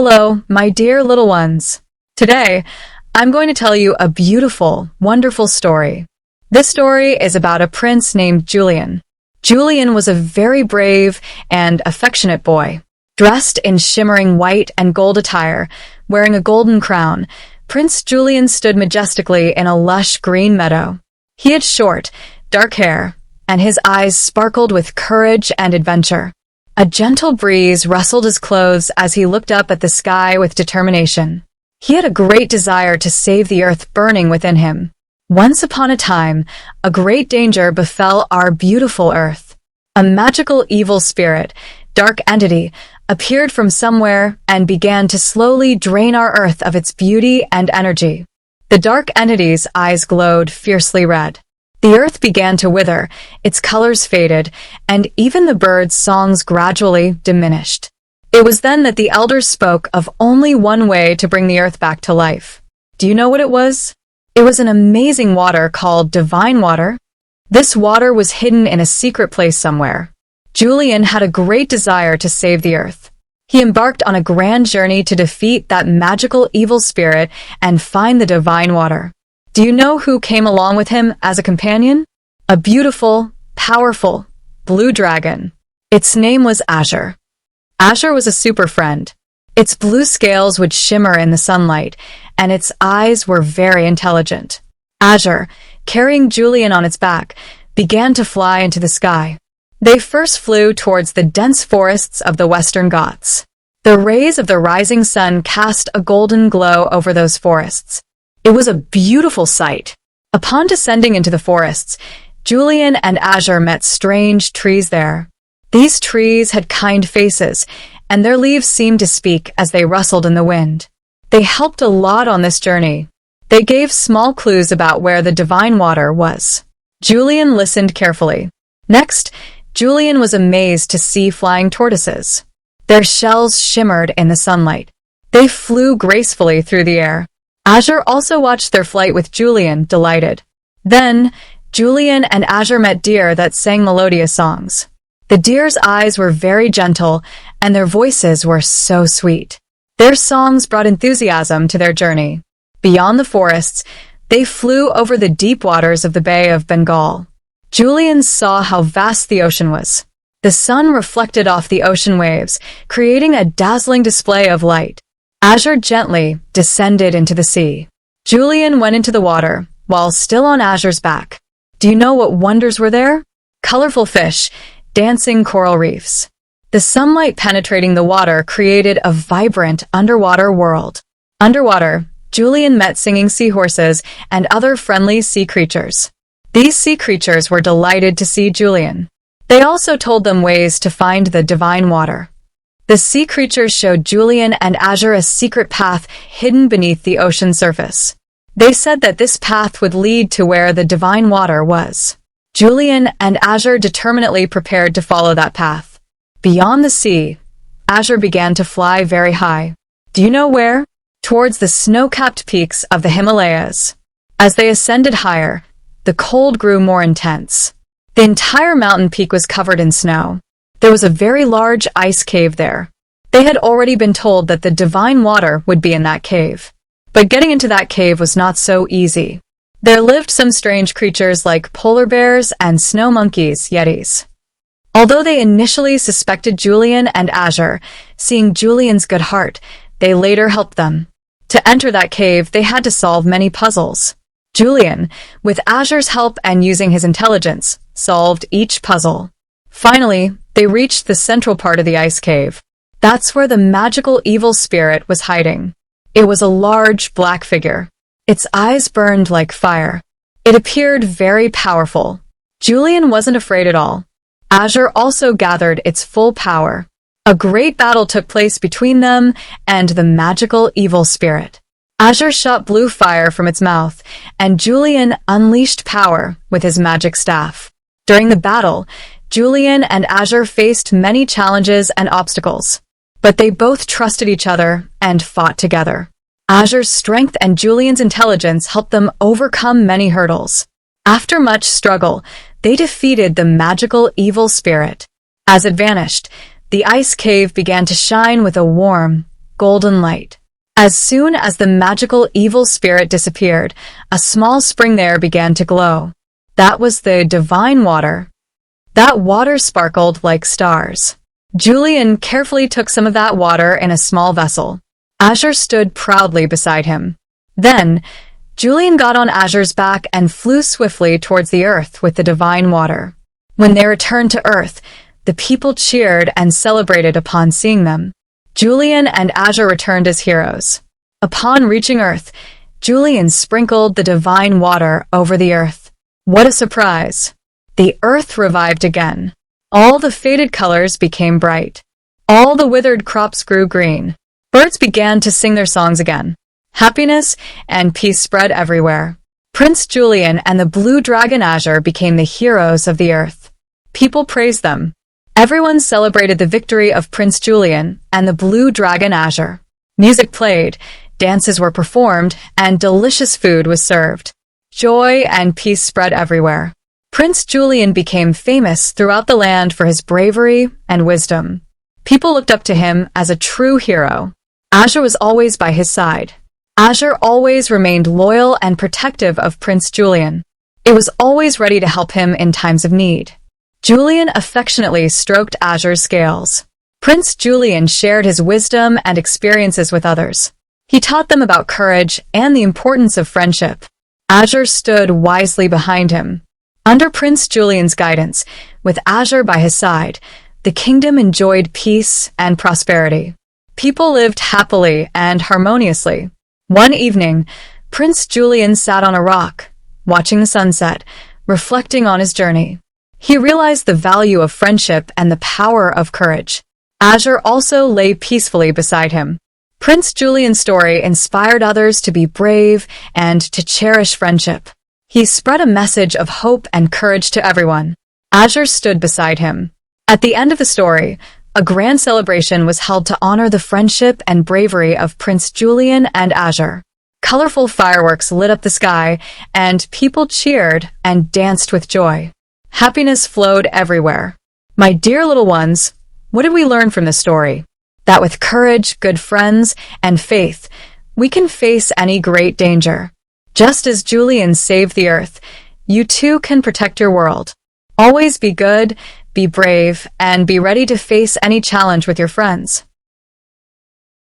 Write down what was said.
Hello, my dear little ones. Today, I'm going to tell you a beautiful, wonderful story. This story is about a prince named Julian. Julian was a very brave and affectionate boy. Dressed in shimmering white and gold attire, wearing a golden crown, Prince Julian stood majestically in a lush green meadow. He had short, dark hair, and his eyes sparkled with courage and adventure. A gentle breeze rustled his clothes as he looked up at the sky with determination. He had a great desire to save the earth burning within him. Once upon a time, a great danger befell our beautiful earth. A magical evil spirit, dark entity, appeared from somewhere and began to slowly drain our earth of its beauty and energy. The dark entity's eyes glowed fiercely red. The earth began to wither, its colors faded, and even the birds' songs gradually diminished. It was then that the elders spoke of only one way to bring the earth back to life. Do you know what it was? It was an amazing water called divine water. This water was hidden in a secret place somewhere. Julian had a great desire to save the earth. He embarked on a grand journey to defeat that magical evil spirit and find the divine water. Do you know who came along with him as a companion? A beautiful, powerful, blue dragon. Its name was Azure. Azure was a super friend. Its blue scales would shimmer in the sunlight, and its eyes were very intelligent. Azure, carrying Julian on its back, began to fly into the sky. They first flew towards the dense forests of the Western Ghats. The rays of the rising sun cast a golden glow over those forests. It was a beautiful sight. Upon descending into the forests, Julian and Azure met strange trees there. These trees had kind faces, and their leaves seemed to speak as they rustled in the wind. They helped a lot on this journey. They gave small clues about where the divine water was. Julian listened carefully. Next, Julian was amazed to see flying tortoises. Their shells shimmered in the sunlight. They flew gracefully through the air. Azure also watched their flight with Julian, delighted. Then, Julian and Azure met deer that sang melodious songs. The deer's eyes were very gentle, and their voices were so sweet. Their songs brought enthusiasm to their journey. Beyond the forests, they flew over the deep waters of the Bay of Bengal. Julian saw how vast the ocean was. The sun reflected off the ocean waves, creating a dazzling display of light. Azure gently descended into the sea. Julian went into the water, while still on Azure's back. Do you know what wonders were there? Colorful fish, dancing coral reefs. The sunlight penetrating the water created a vibrant underwater world. Underwater, Julian met singing seahorses and other friendly sea creatures. These sea creatures were delighted to see Julian. They also told them ways to find the divine water. The sea creatures showed Julian and Azure a secret path hidden beneath the ocean surface. They said that this path would lead to where the divine water was. Julian and Azure determinedly prepared to follow that path. Beyond the sea, Azure began to fly very high. Do you know where? Towards the snow-capped peaks of the Himalayas. As they ascended higher, the cold grew more intense. The entire mountain peak was covered in snow. There was a very large ice cave there. They had already been told that the divine water would be in that cave. But getting into that cave was not so easy. There lived some strange creatures like polar bears and snow monkeys, yetis. Although they initially suspected Julian and Azure, seeing Julian's good heart, they later helped them. To enter that cave, they had to solve many puzzles. Julian, with Azure's help and using his intelligence, solved each puzzle. Finally, they reached the central part of the ice cave. That's where the magical evil spirit was hiding. It was a large black figure. Its eyes burned like fire. It appeared very powerful. Julian wasn't afraid at all. Azure also gathered its full power. A great battle took place between them and the magical evil spirit. Azure shot blue fire from its mouth, and Julian unleashed power with his magic staff. During the battle, Julian and Azure faced many challenges and obstacles, but they both trusted each other and fought together. Azure's strength and Julian's intelligence helped them overcome many hurdles. After much struggle, they defeated the magical evil spirit. As it vanished, the ice cave began to shine with a warm, golden light. As soon as the magical evil spirit disappeared, a small spring there began to glow. That was the divine water. That water sparkled like stars. Julian carefully took some of that water in a small vessel. Azure stood proudly beside him. Then, Julian got on Azure's back and flew swiftly towards the earth with the divine water. When they returned to Earth, the people cheered and celebrated upon seeing them. Julian and Azure returned as heroes. Upon reaching Earth, Julian sprinkled the divine water over the earth. What a surprise! The earth revived again. All the faded colors became bright. All the withered crops grew green. Birds began to sing their songs again. Happiness and peace spread everywhere. Prince Julian and the blue dragon Azure became the heroes of the earth. People praised them. Everyone celebrated the victory of Prince Julian and the blue dragon Azure. Music played, dances were performed, and delicious food was served. Joy and peace spread everywhere. Prince Julian became famous throughout the land for his bravery and wisdom. People looked up to him as a true hero. Azure was always by his side. Azure always remained loyal and protective of Prince Julian. It was always ready to help him in times of need. Julian affectionately stroked Azure's scales. Prince Julian shared his wisdom and experiences with others. He taught them about courage and the importance of friendship. Azure stood wisely behind him. Under Prince Julian's guidance, with Azure by his side, the kingdom enjoyed peace and prosperity. People lived happily and harmoniously. One evening, Prince Julian sat on a rock, watching the sunset, reflecting on his journey. He realized the value of friendship and the power of courage. Azure also lay peacefully beside him. Prince Julian's story inspired others to be brave and to cherish friendship. He spread a message of hope and courage to everyone. Azure stood beside him. At the end of the story, a grand celebration was held to honor the friendship and bravery of Prince Julian and Azure. Colorful fireworks lit up the sky, and people cheered and danced with joy. Happiness flowed everywhere. My dear little ones, what did we learn from this story? That with courage, good friends, and faith, we can face any great danger. Just as Julian saved the earth, you too can protect your world. Always be good, be brave, and be ready to face any challenge with your friends.